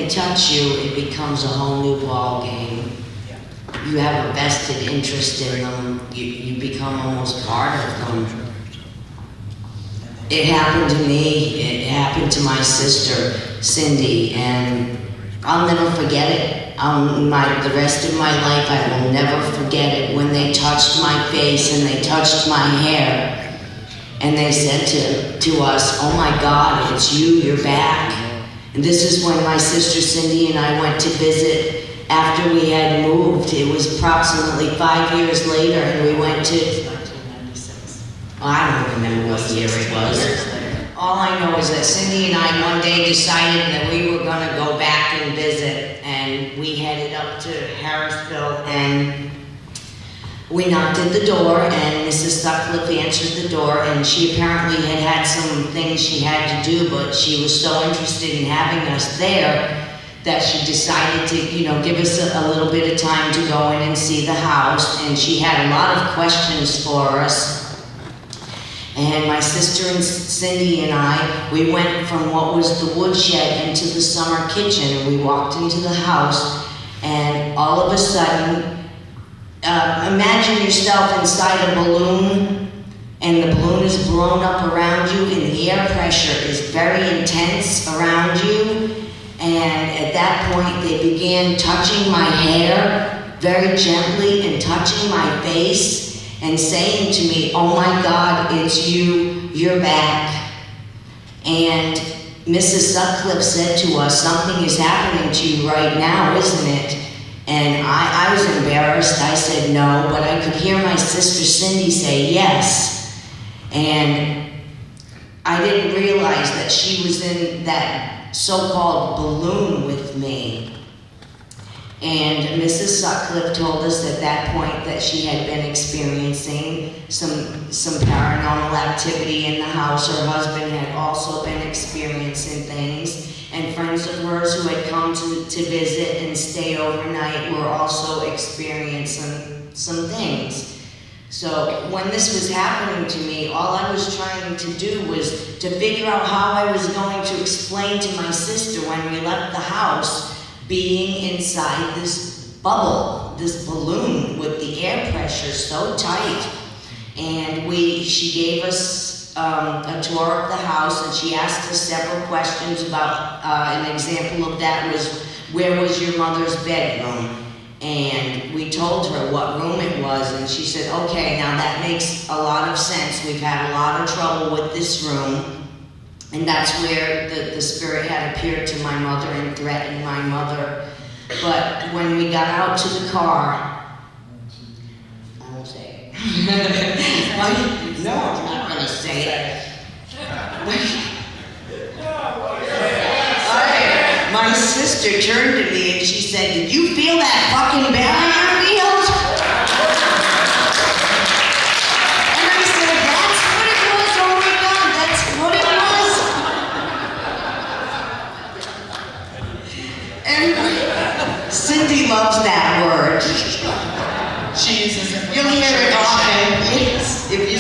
they touch you, it becomes a whole new ball game. You have a vested interest in them. You become almost part of them. It happened to me. It happened to my sister, Cindy, and I'll never forget it. The rest of my life, I will never forget it when they touched my face and they touched my hair. And they said to us, "Oh my God, it's you, you're back." And this is when my sister Cindy and I went to visit after we had moved. It was approximately 5 years later, and we went to, 1996. I don't remember what year it was. All I know is that Cindy and I one day decided that we were going to go back and visit, and we headed up to Harrisville, and we knocked at the door, and Mrs. Sutcliffe answered the door, and she apparently had some things she had to do, but she was so interested in having us there that she decided to, give us a little bit of time to go in and see the house, and she had a lot of questions for us. And my sister and Cindy and I, we went from what was the woodshed into the summer kitchen, and we walked into the house, and all of a sudden, imagine yourself inside a balloon, and the balloon is blown up around you, and the air pressure is very intense around you. And at that point, they began touching my hair very gently and touching my face and saying to me, "Oh my God, it's you, you're back." And Mrs. Sutcliffe said to us, "Something is happening to you right now, isn't it?" And I was embarrassed. I said no, but I could hear my sister Cindy say yes. And I didn't realize that she was in that so-called balloon with me. And Mrs. Sutcliffe told us at that point that she had been experiencing some paranormal activity in the house. Her husband had also been experiencing things, and friends of hers who had come to visit and stay overnight were also experiencing some things. So when this was happening to me, all I was trying to do was to figure out how I was going to explain to my sister when we left the house, being inside this bubble, this balloon with the air pressure so tight. And she gave us a tour of the house, and she asked us several questions about, an example of that was, where was your mother's bedroom? And we told her what room it was, and she said, "Okay, now that makes a lot of sense. We've had a lot of trouble with this room." And that's where the spirit had appeared to my mother and threatened my mother. But when we got out to the car, I won't say it. No, I'm not going to say it. My sister turned to me and she said, "Did you feel that fucking belly I felt?" And I said, "That's what it was. Oh my God, that's what it was." And Cindy loves that word. She uses it. You'll hear it often. Yes, if you.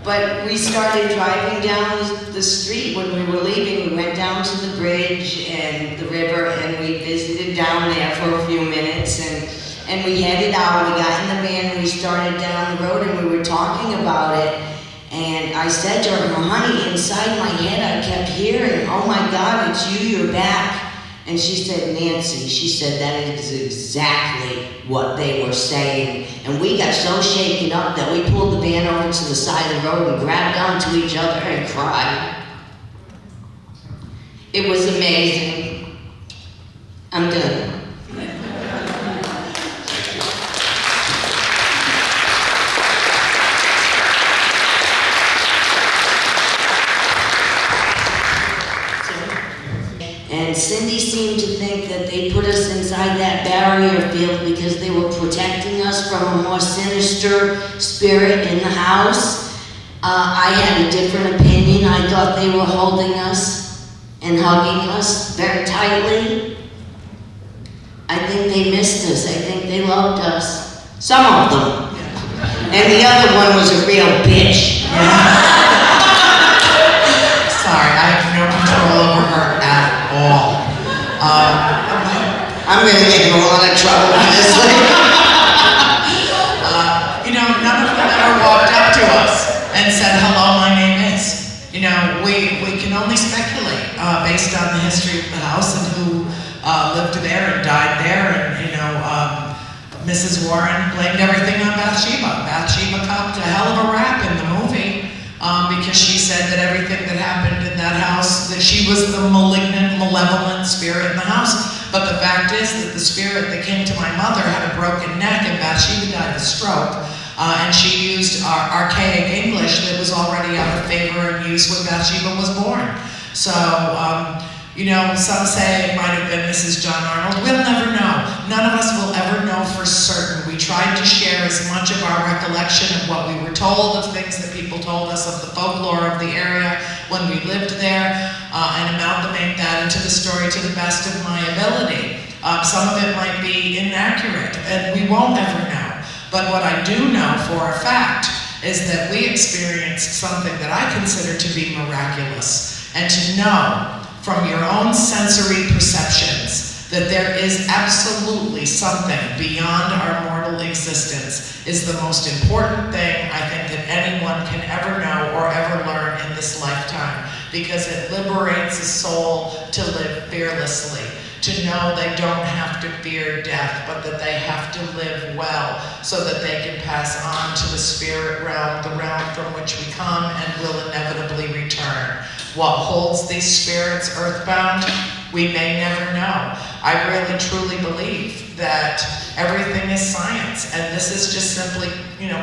But we started driving down the street when we were leaving. We went down to the bridge and the river, and we visited down there for a few minutes, and we headed out. We got in the van and we started down the road, and we were talking about it. And I said to her, "Honey, inside my head I kept hearing, 'Oh my God, it's you, you're back.'" And she said, "Nancy," she said, "that is exactly what they were saying." And we got so shaken up that we pulled the van over to the side of the road and grabbed onto each other and cried. It was amazing. I'm done. And Cindy seemed to think that they put us inside that barrier field because they were protecting us from a more sinister spirit in the house. I had a different opinion. I thought they were holding us and hugging us very tightly. I think they missed us. I think they loved us. Some of them. And the other one was a real bitch. Sorry, I have no control over her at all. I'm gonna get in a lot of trouble with this thing. None of them ever walked up to us and said, hello, my name is. We can only speculate based on the history of the house and who lived there and died there. And, Mrs. Warren blamed everything on Bathsheba. Bathsheba copped a hell of a rap in the movie because she said that everything that happened in that house, that she was the malignant, malevolent spirit in the house. But the fact is that the spirit that came to my mother had a broken neck and Bathsheba died of stroke. And she used archaic English that was already out of favor and use when Bathsheba was born. So, some say it might have been Mrs. John Arnold. We'll never know. None of us will ever know for certain. We tried to share as much of our recollection of what we were told, of things that people told us, of the folklore of the area when we lived there, and amalgamate that into the story to the best of my ability. Some of it might be inaccurate, and we won't ever know. But what I do know for a fact is that we experienced something that I consider to be miraculous. And to know from your own sensory perceptions that there is absolutely something beyond our mortal existence is the most important thing I think that anyone can ever know or ever learn in this lifetime, because it liberates a soul to live fearlessly. To know they don't have to fear death, but that they have to live well so that they can pass on to the spirit realm, the realm from which we come and will inevitably return. What holds these spirits earthbound, we may never know. I really truly believe that everything is science, and this is just simply,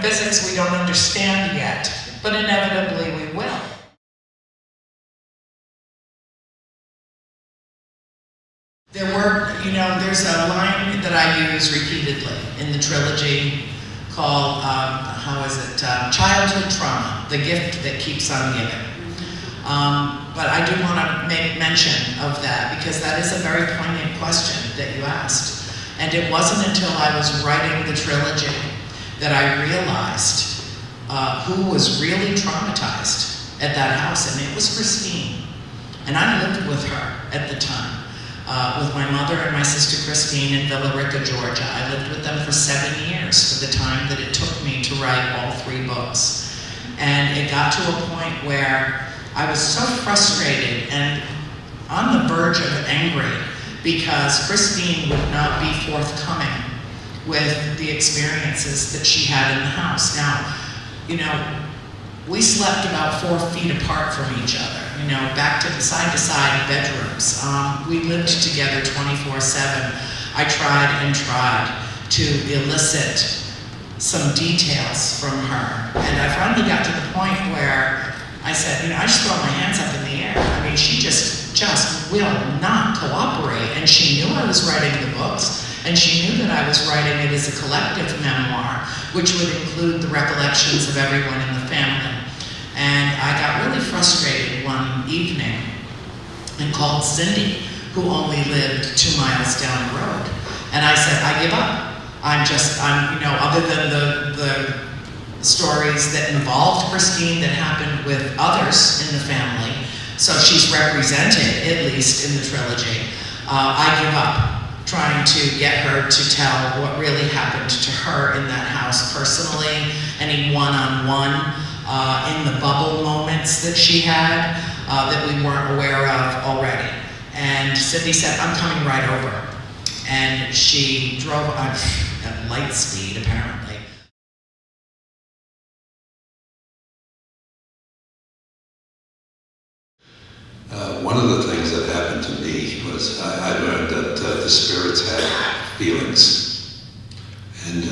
physics we don't understand yet, but inevitably we will. There's a line that I use repeatedly in the trilogy called, childhood trauma, the gift that keeps on giving. But I do want to make mention of that because that is a very poignant question that you asked. And it wasn't until I was writing the trilogy that I realized who was really traumatized at that house, and it was Christine. And I lived with her at the time. With my mother and my sister Christine in Villa Rica, Georgia. I lived with them for 7 years for the time that it took me to write all 3 books. And it got to a point where I was so frustrated and on the verge of angry because Christine would not be forthcoming with the experiences that she had in the house. Now, we slept about 4 feet apart from each other, back to side bedrooms. We lived together 24/7. I tried to elicit some details from her. And I finally got to the point where I said, I just throw my hands up in the air. I mean, she just will not cooperate. And she knew I was writing the books. And she knew that I was writing it as a collective memoir, which would include the recollections of everyone in the family. And I got really frustrated one evening and called Cindy, who only lived 2 miles down the road. And I said, I give up. Other than the stories that involved Christine that happened with others in the family, so she's represented, at least in the trilogy, I give up trying to get her to tell what really happened to her in that house personally, any one-on-one in the bubble moments that she had that we weren't aware of already. And Cindy said, I'm coming right over. And she drove at light speed, apparently. One of the things that happened to me was I learned that the spirits had feelings. And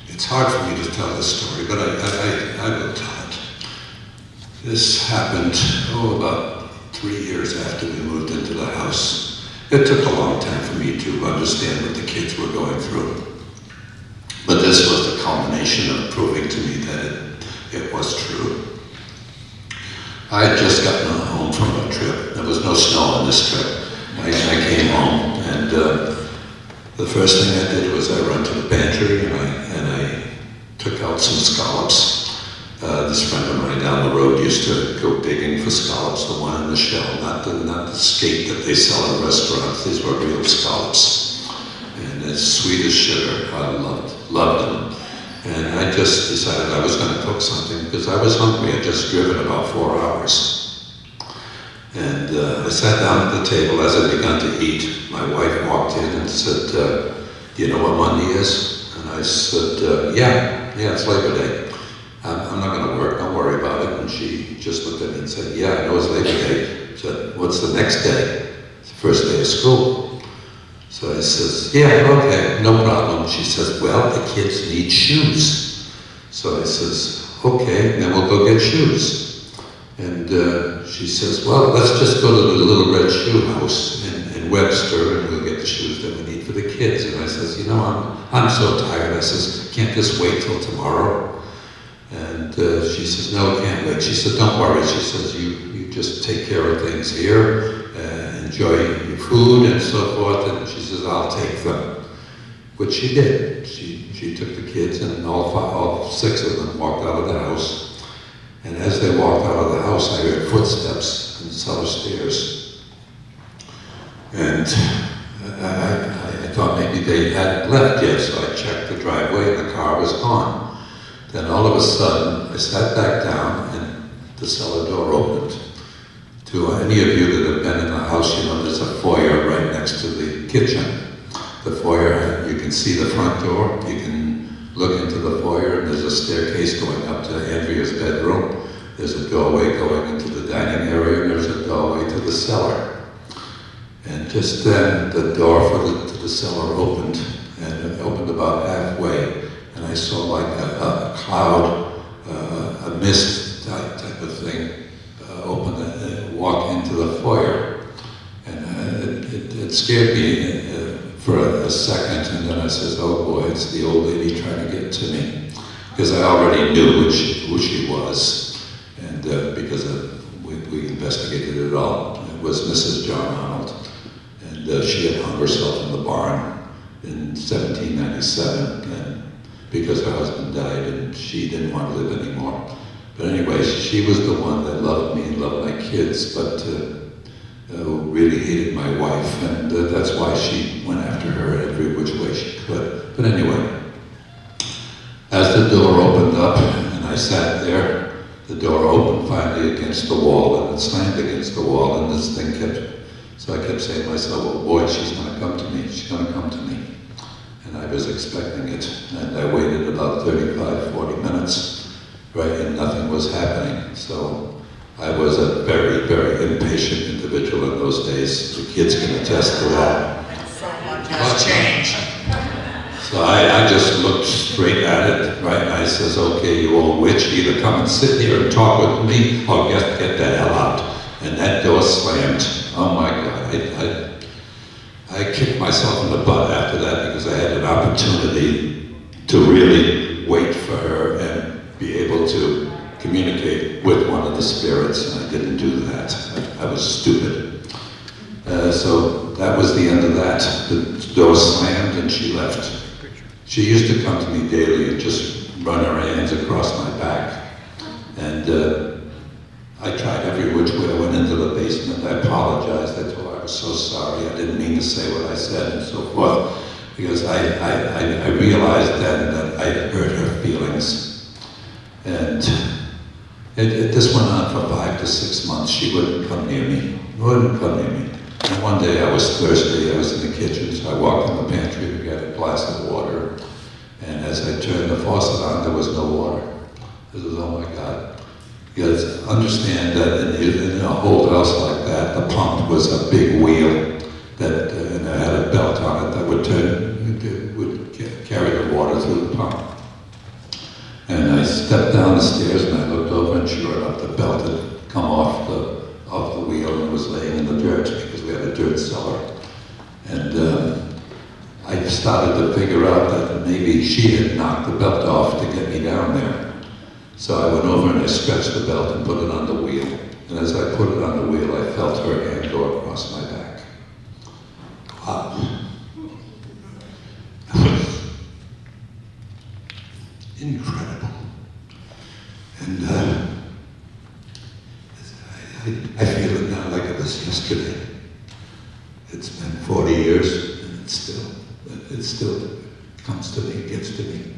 it's hard for me to tell this story, but I will tell it. This happened, about 3 years after we moved into the house. It took a long time for me to understand what the kids were going through. But this was the culmination of proving to me that it was true. I had just gotten home from a trip. There was no snow on this trip. I came home, and the first thing I did was I ran to the pantry and I took out some scallops, This friend of mine down the road used to go digging for scallops, the one in the shell, not the skate that they sell in restaurants. These were real scallops. And as sweet as sugar. I loved them. And I just decided I was going to cook something because I was hungry. I'd just driven about 4 hours. And I sat down at the table as I began to eat. My wife walked in and said, "Do you know what Monday is?" And I said, yeah, it's Labor Day. I'm not going to work, don't worry about it. And she just looked at me and said, "Yeah, I know it's Labor Day." She said, "What's the next day?" "It's the first day of school." So I says, "Yeah, okay, no problem." She says, "Well, the kids need shoes." So I says, "Okay, then we'll go get shoes." And she says, "Well, let's just go to the Little Red Shoe House in Webster and we'll get the shoes that we need for the kids." And I says, "You know, I'm so tired." I says, "Can't this wait till tomorrow?" And she says, "No, it can't wait." She said, "Don't worry." She says, you just take care of things here, enjoy your food and so forth. And she says, "I'll take them." Which she did. She took the kids and all 6 of them walked out of the house. And as they walked out of the house, I heard footsteps in the cellar stairs. And I thought maybe they hadn't left yet, so I checked the driveway and the car was gone. Then all of a sudden, I sat back down and the cellar door opened. To any of you that have been in the house, you know there's a foyer right next to the kitchen. The foyer, you can see the front door, you can look into the foyer, and there's a staircase going up to Andrea's bedroom. There's a doorway going into the dining area, and there's a doorway to the cellar. And just then, the door to the cellar opened, and it opened about halfway. And I saw like a cloud, a mist type of thing, open and walk into the foyer. And it scared me for a second, and then I says, "Oh boy, it's the old lady trying to get to me." Because I already knew who she was, and because we investigated it all. It was Mrs. John Arnold, and she had hung herself in the barn in 1797, and because her husband died and she didn't want to live anymore. But anyway, she was the one that loved me and loved my kids, but really hated my wife, and that's why she went after her every which way she could. But anyway, as the door opened up and I sat there, the door opened finally against the wall, and it slammed against the wall, and this thing so I kept saying to myself, "Oh boy, she's going to come to me, she's going to come to me." And I was expecting it, and I waited about 35, 40 minutes, right, and nothing was happening. So I was a very, very impatient individual in those days. The kids can attest to that. So much has changed. So I just looked straight at it, right, and I says, "Okay, you old witch, either come and sit here and talk with me, or get the hell out." And that door slammed. Oh my God, I kicked myself in the butt after that because I had an opportunity to really wait for her and be able to communicate with one of the spirits, and I didn't do that. I was stupid. So that was the end of that. The door slammed and she left. She used to come to me daily and just run her hands across my back. And I tried every which way. I went into the basement. I apologized. I told her I was so sorry. I didn't mean to say what I said and so forth. Because I realized then that I hurt her feelings. And this went on for 5 to 6 months. She wouldn't come near me. And one day I was thirsty. I was in the kitchen, so I walked in the pantry to get a glass of water. And as I turned the faucet on, there was no water. This was, oh my God. Because understand that in a whole house like that, the pump was a big wheel that and it had a belt on it that would carry the water through the pump. And I stepped down the stairs and I looked over, and sure enough, the belt had come off the wheel and was laying in the dirt because we had a dirt cellar. And I started to figure out that maybe she had knocked the belt off to get me down there. So I went over and I stretched the belt and put it on the wheel. And as I put it on the wheel, I felt her hand go across my back. Wow. That was incredible. And I feel it now like it was yesterday. It's been 40 years, and it still comes to me, gets to me.